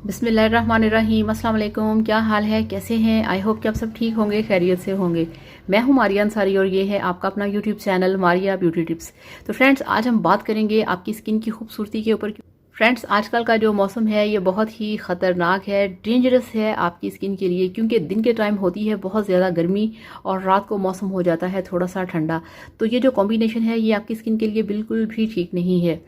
बिस्मिल्लाहिर्रहमानिर्रहीम, अस्सलाम वालेकुम। क्या हाल है, कैसे हैं? आई होप कि आप सब ठीक होंगे, खैरियत से होंगे। मैं हूं मारिया अंसारी और ये है आपका अपना YouTube channel Maria beauty tips. तो फ्रेंड्स, आज हम बात करेंगे आपकी स्किन की खूबसूरती के ऊपर। फ्रेंड्स, आजकल का जो मौसम है ये बहुत ही ख़तरनाक है, डेंजरस है आपकी स्किन के लिए, क्योंकि दिन के टाइम होती है बहुत ज़्यादा गर्मी और रात को मौसम हो जाता है थोड़ा सा ठंडा। तो ये जो कॉम्बिनेशन है ये आपकी स्किन के लिए बिल्कुल भी ठीक नहीं है।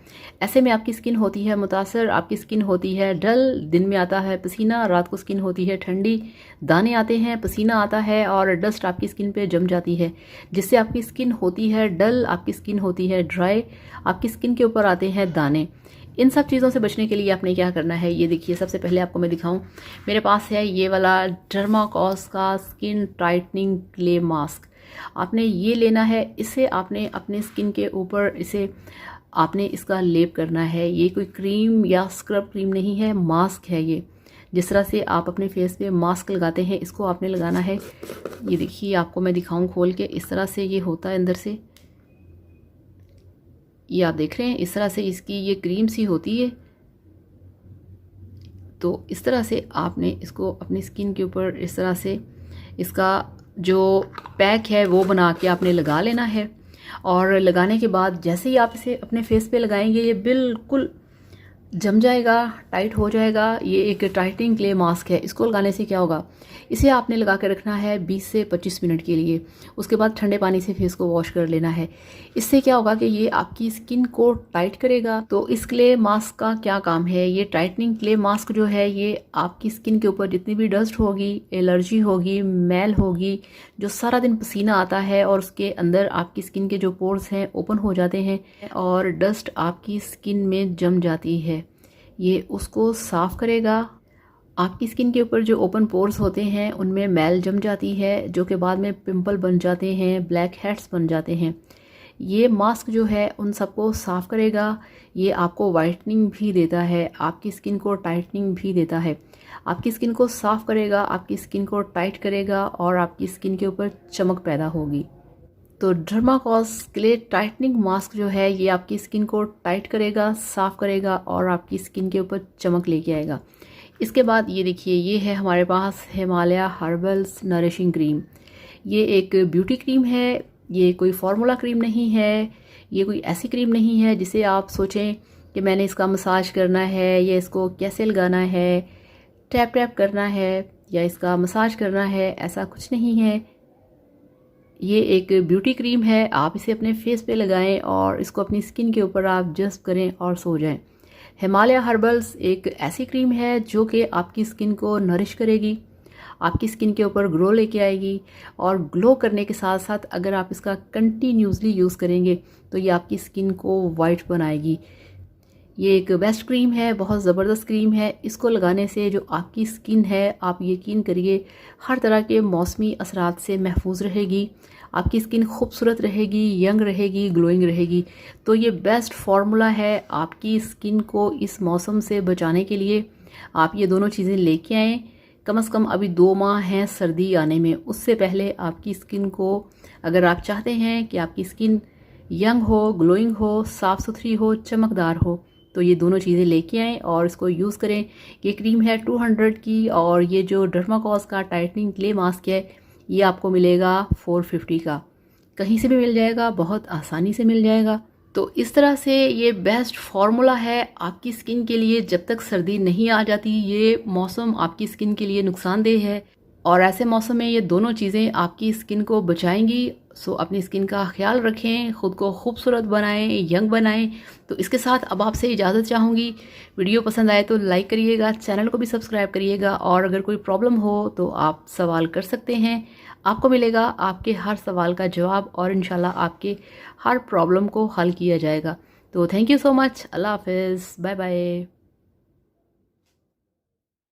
ऐसे में आपकी स्किन होती है मुतासर, आपकी स्किन होती है डल, दिन में आता है पसीना, रात को स्किन होती है ठंडी, दाने आते हैं, पसीना आता है और डस्ट आपकी स्किन पे जम जाती है, जिससे आपकी स्किन होती है डल, आपकी स्किन होती है ड्राई, आपकी स्किन के ऊपर आते हैं दाने। इन सब चीज़ों से बचने के लिए आपने क्या करना है, ये देखिए। सबसे पहले आपको मैं दिखाऊं, मेरे पास है ये वाला डर्माकॉस का स्किन टाइटनिंग क्ले मास्क। आपने ये लेना है, इसे आपने अपने स्किन के ऊपर आपने इसका लेप करना है। ये कोई क्रीम या स्क्रब क्रीम नहीं है, मास्क है ये। जिस तरह से आप अपने फेस पे मास्क लगाते हैं, इसको आपने लगाना है। ये देखिए, आपको मैं दिखाऊं खोल के, इस तरह से ये होता है अंदर से। ये आप देख रहे हैं, इस तरह से इसकी ये क्रीम सी होती है। तो इस तरह से आपने इसको अपनी स्किन के ऊपर इस तरह से इसका जो पैक है वो बना के आपने लगा लेना है। और लगाने के बाद जैसे ही आप इसे अपने फेस पे लगाएंगे ये बिल्कुल जम जाएगा, टाइट हो जाएगा। ये एक टाइटनिंग क्ले मास्क है। इसको लगाने से क्या होगा, इसे आपने लगा के रखना है 20 से 25 मिनट के लिए। उसके बाद ठंडे पानी से फेस को वॉश कर लेना है। इससे क्या होगा कि ये आपकी स्किन को टाइट करेगा। तो इस क्ले मास्क का क्या काम है, ये टाइटनिंग क्ले मास्क जो है ये आपकी स्किन के ऊपर जितनी भी डस्ट होगी, एलर्जी होगी, मैल होगी, जो सारा दिन पसीना आता है और उसके अंदर आपकी स्किन के जो पोर्स हैं ओपन हो जाते हैं और डस्ट आपकी स्किन में जम जाती है, ये उसको साफ करेगा। आपकी स्किन के ऊपर जो ओपन पोर्स होते हैं उनमें मैल जम जाती है, जो कि बाद में पिंपल बन जाते हैं, ब्लैक हेड्स बन जाते हैं। ये मास्क जो है उन सबको साफ करेगा। ये आपको वाइटनिंग भी देता है, आपकी स्किन को टाइटनिंग भी देता है। आपकी स्किन को साफ करेगा, आपकी स्किन को टाइट करेगा और आपकी स्किन के ऊपर चमक पैदा होगी। तो डर्माकॉस क्ले टाइटनिंग मास्क जो है ये आपकी स्किन को टाइट करेगा, साफ करेगा और आपकी स्किन के ऊपर चमक लेके आएगा। इसके बाद ये देखिए, ये है हमारे पास हिमालय हर्बल्स नरिशिंग क्रीम। ये एक ब्यूटी क्रीम है, ये कोई फार्मूला क्रीम नहीं है, ये कोई ऐसी क्रीम नहीं है जिसे आप सोचें कि मैंने इसका मसाज करना है या इसको कैसे लगाना है, टैप टैप करना है या इसका मसाज करना है, ऐसा कुछ नहीं है। ये एक ब्यूटी क्रीम है, आप इसे अपने फेस पे लगाएं और इसको अपनी स्किन के ऊपर आप जस्ट करें और सो जाएं। हिमालय हर्बल्स एक ऐसी क्रीम है जो कि आपकी स्किन को नरिश करेगी, आपकी स्किन के ऊपर ग्लो लेके आएगी और ग्लो करने के साथ साथ अगर आप इसका कंटिन्यूसली यूज़ करेंगे तो ये आपकी स्किन को वाइट बनाएगी। ये एक बेस्ट क्रीम है, बहुत ज़बरदस्त क्रीम है। इसको लगाने से जो आपकी स्किन है, आप यकीन करिए हर तरह के मौसमी असरात से महफूज रहेगी। आपकी स्किन खूबसूरत रहेगी, यंग रहेगी, ग्लोइंग रहेगी। तो ये बेस्ट फार्मूला है आपकी स्किन को इस मौसम से बचाने के लिए। आप ये दोनों चीज़ें लेके आएँ। कम से कम अभी 2 माह हैं सर्दी आने में, उससे पहले आपकी स्किन को, अगर आप चाहते हैं कि आपकी स्किन यंग हो, ग्लोइंग हो, साफ़ सुथरी हो, चमकदार हो, तो ये दोनों चीज़ें लेके आएँ और इसको यूज़ करें। ये क्रीम है 200 की और ये जो डर्माकॉस का टाइटनिंग क्ले मास्क है ये आपको मिलेगा 450 का। कहीं से भी मिल जाएगा, बहुत आसानी से मिल जाएगा। तो इस तरह से ये बेस्ट फार्मूला है आपकी स्किन के लिए। जब तक सर्दी नहीं आ जाती ये मौसम आपकी स्किन के लिए नुकसानदेह है और ऐसे मौसम में ये दोनों चीज़ें आपकी स्किन को बचाएंगी। सो अपनी स्किन का ख्याल रखें, ख़ुद को खूबसूरत बनाएं, यंग बनाएं। तो इसके साथ अब आपसे इजाज़त चाहूँगी। वीडियो पसंद आए तो लाइक करिएगा, चैनल को भी सब्सक्राइब करिएगा और अगर कोई प्रॉब्लम हो तो आप सवाल कर सकते हैं। आपको मिलेगा आपके हर सवाल का जवाब और इंशाल्लाह आपके हर प्रॉब्लम को हल किया जाएगा। तो थैंक यू सो मच। अल्लाह हाफिज़, बाय बाय।